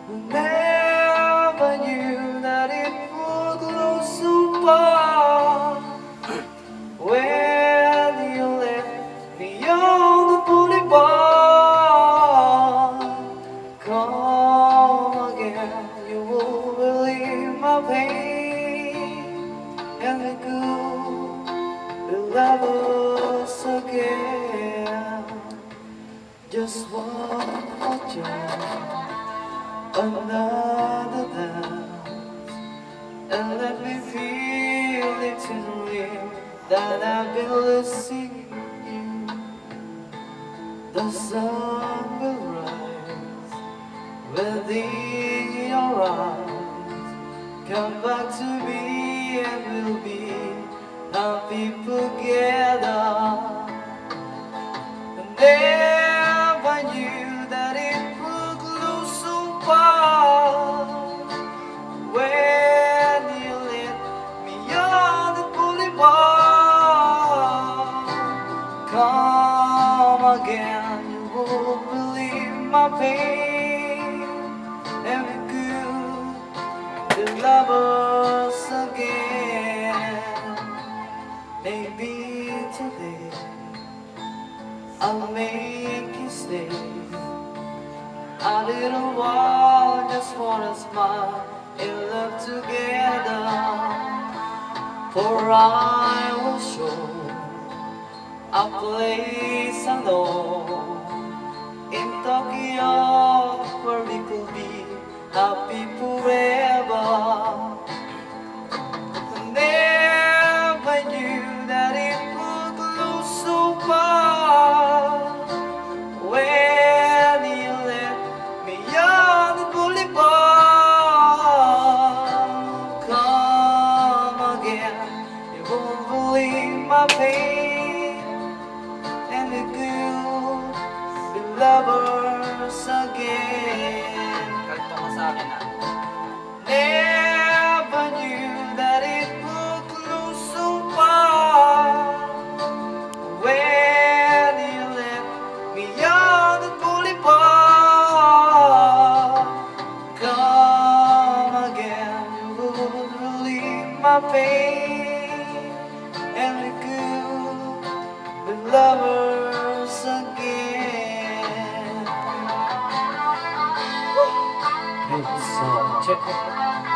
Never knew that it would go so far. When you left me on the boulevard, come again, you will relieve my pain, and we could be lovers again. Just one more chance, another dance, and let me feel eternally that I've been losing you. The sun will rise within your eyes. Come back to me and we'll be happy together. Never knew that it would go so far. When you let me on the boulevard, come again, you won't believe my pain, and we could be lovers again. Maybe today I'll make you stay a little while, just for a smile and love together. For I will show a place I know in Tokyo where we could be happy forever. Never knew that it would go so far. When you let me on the boulevard, come again, you won't believe my pain, and we could be lovers again. Kalto ka sa akin ah. Never knew that it would go so far. When you let me on the boulevard, come again, you would relieve my pain, and we could be lovers again. Hey, so check it.